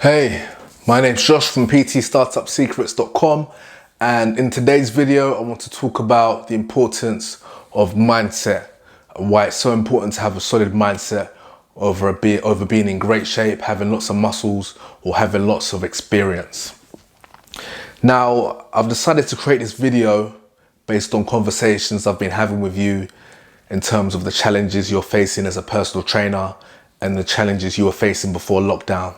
Hey, my name's Josh from ptstartupsecrets.com, and in today's video I want to talk about the importance of mindset and why it's so important to have a solid mindset over being in great shape, having lots of muscles, or having lots of experience. Now, I've decided to create this video based on conversations I've been having with you in terms of the challenges you're facing as a personal trainer and the challenges you were facing before lockdown.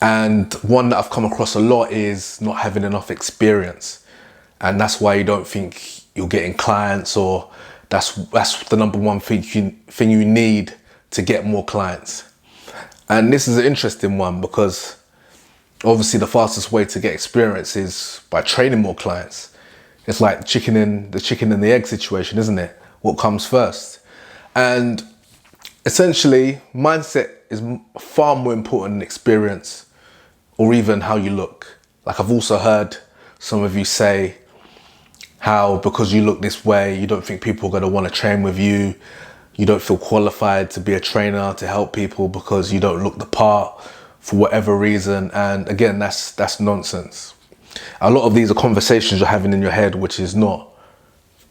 And one that I've come across a lot is not having enough experience. And that's why you don't think you're getting clients, or that's the number one thing you need to get more clients. And this is an interesting one because obviously the fastest way to get experience is by training more clients. It's like the chicken and the egg situation, isn't it? What comes first? And essentially, mindset is far more important than experience or even how you look. Like, I've also heard some of you say how because you look this way, you don't think people are going to want to train with you. You don't feel qualified to be a trainer, to help people because you don't look the part for whatever reason. And again, that's nonsense. A lot of these are conversations you're having in your head, which is not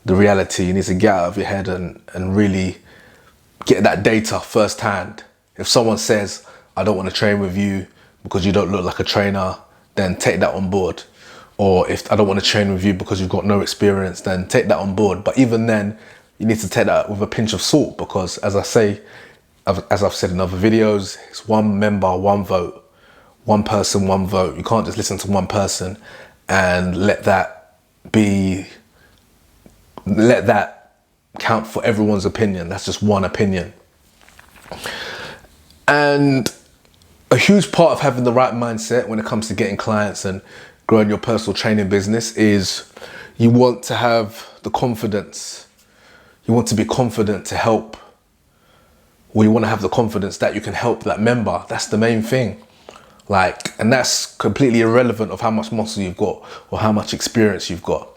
the reality. You need to get out of your head and really get that data firsthand. If someone says, I don't want to train with you because you don't look like a trainer, then take that on board. Or if I don't want to train with you because you've got no experience, then take that on board. But even then, you need to take that with a pinch of salt because, as I've said in other videos, it's one member, one vote. One person, one vote. You can't just listen to one person and let that count for everyone's opinion. That's just one opinion. And a huge part of having the right mindset when it comes to getting clients and growing your personal training business is you want to have the confidence. You want to be confident to help, or you want to have the confidence that you can help that member. That's the main thing. And that's completely irrelevant of how much muscle you've got or how much experience you've got.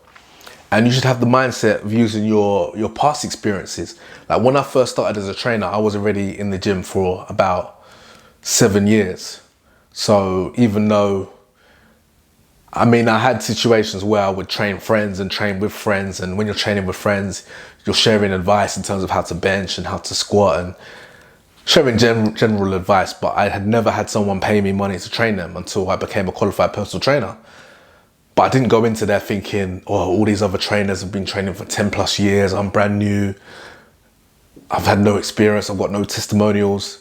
And you should have the mindset of using your past experiences. Like, when I first started as a trainer, I was already in the gym for about 7 years. So even though, I had situations where I would train friends and train with friends. And when you're training with friends, you're sharing advice in terms of how to bench and how to squat and sharing general advice. But I had never had someone pay me money to train them until I became a qualified personal trainer. But I didn't go into there thinking, oh, all these other trainers have been training for 10 plus years. I'm brand new. I've had no experience. I've got no testimonials.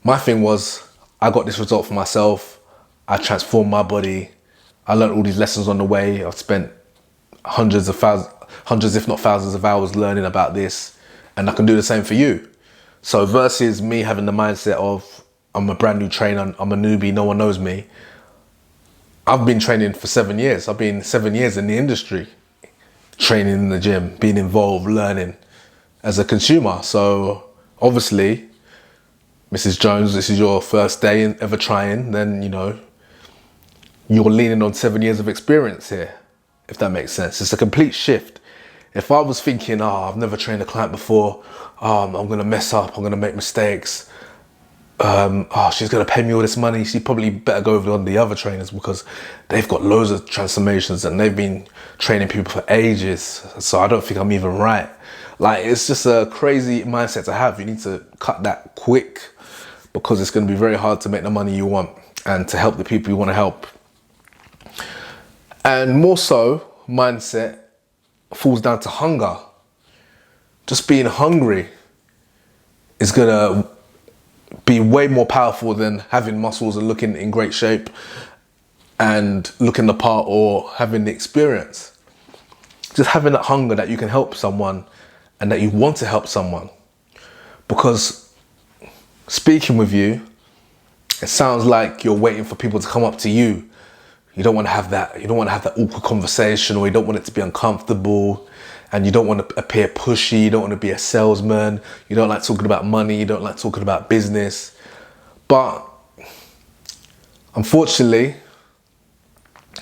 My thing was, I got this result for myself. I transformed my body. I learned all these lessons on the way. I've spent hundreds if not thousands of hours learning about this, and I can do the same for you. So versus me having the mindset of, I'm a brand new trainer, I'm a newbie, no one knows me. I've been training for 7 years. I've been 7 years in the industry, training in the gym, being involved, learning as a consumer. So obviously, Mrs. Jones, this is your first day ever trying, then, you're leaning on 7 years of experience here, if that makes sense. It's a complete shift. If I was thinking, I've never trained a client before, I'm going to mess up, I'm going to make mistakes, she's going to pay me all this money, she probably better go over on the other trainers because they've got loads of transformations and they've been training people for ages, so I don't think I'm even right. It's just a crazy mindset to have. You need to cut that quick because it's going to be very hard to make the money you want and to help the people you want to help. And more so, mindset falls down to hunger. Just being hungry is going to be way more powerful than having muscles and looking in great shape and looking the part or having the experience. Just having that hunger that you can help someone and that you want to help someone. Because speaking with you, it sounds like you're waiting for people to come up to you. You don't want to have that awkward conversation, or you don't want it to be uncomfortable, and you don't want to appear pushy, you don't want to be a salesman, you don't like talking about money, you don't like talking about business. But unfortunately,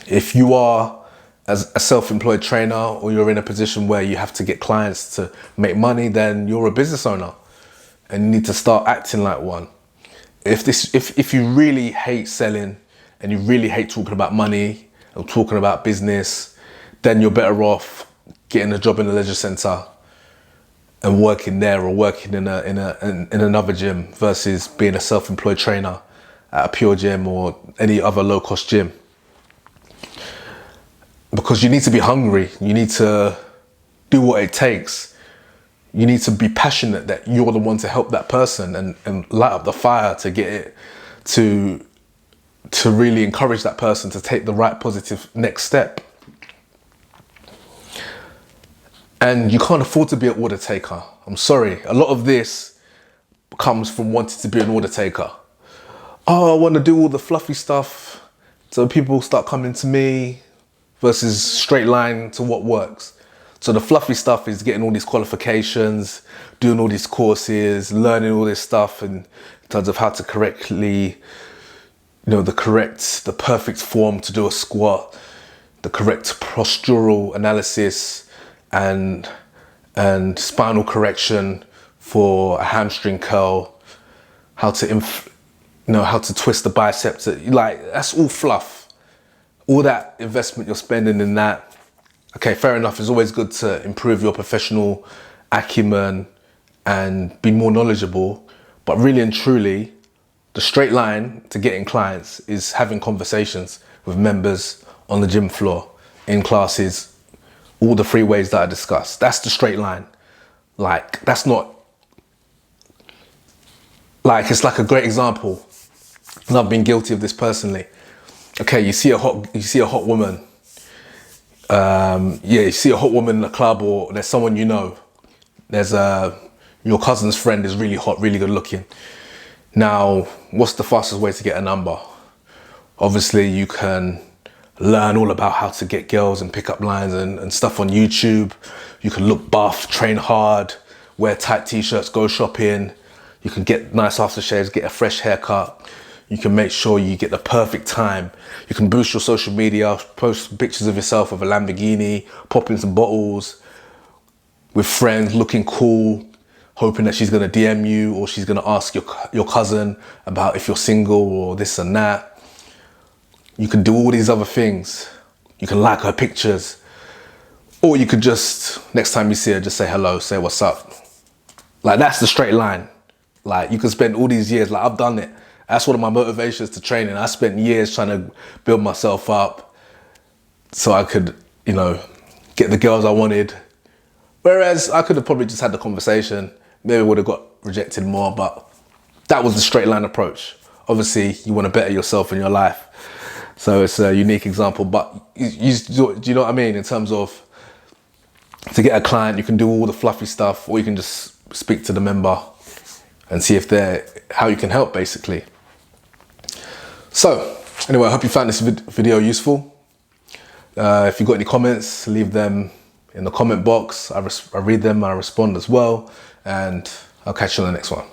if you are as a self-employed trainer, or you're in a position where you have to get clients to make money, then you're a business owner and you need to start acting like one. If you really hate selling, and you really hate talking about money or talking about business, then you're better off getting a job in a leisure centre and working there, or working in another gym, versus being a self-employed trainer at a pure gym or any other low-cost gym. Because you need to be hungry, you need to do what it takes. You need to be passionate that you're the one to help that person and light up the fire to get it to really encourage that person to take the right positive next step. And you can't afford to be an order taker. I'm sorry. A lot of this comes from wanting to be an order taker. Oh, I want to do all the fluffy stuff so people start coming to me, versus straight line to what works. So the fluffy stuff is getting all these qualifications, doing all these courses, learning all this stuff in terms of how to correctly, the perfect form to do a squat, the correct postural analysis, and spinal correction for a hamstring curl, how to twist the biceps. Like, that's all fluff. All that investment you're spending in that, okay, fair enough. It's always good to improve your professional acumen and be more knowledgeable, but really and truly, the straight line to getting clients is having conversations with members on the gym floor, in classes, all the 3 ways that I discussed. That's the straight line. Like, that's not, like, it's like a great example, and I've been guilty of this personally. Okay, you see a hot woman. You see a hot woman in the club, or there's someone you know. There's your cousin's friend is really hot, really good looking. Now, what's the fastest way to get a number? Obviously, you can learn all about how to get girls and pick up lines and stuff on YouTube. You can look buff, train hard, wear tight t-shirts, go shopping. You can get nice aftershaves, get a fresh haircut. You can make sure you get the perfect time. You can boost your social media, post pictures of yourself with a Lamborghini, popping some bottles with friends, looking cool, hoping that she's gonna DM you, or she's gonna ask your cousin about if you're single or this and that. You can do all these other things. You can like her pictures. Or you could just, next time you see her, just say hello, say what's up. Like, that's the straight line. Like, you can spend all these years, like, I've done it. That's one of my motivations to training. I spent years trying to build myself up so I could, get the girls I wanted. Whereas I could have probably just had the conversation, maybe would have got rejected more, but that was the straight line approach. Obviously, you want to better yourself in your life. So it's a unique example, but do you know what I mean? In terms of, to get a client, you can do all the fluffy stuff, or you can just speak to the member and see how you can help, basically. So anyway, I hope you found this video useful. If you've got any comments, leave them in the comment box. I read them, I respond as well, and I'll catch you on the next one.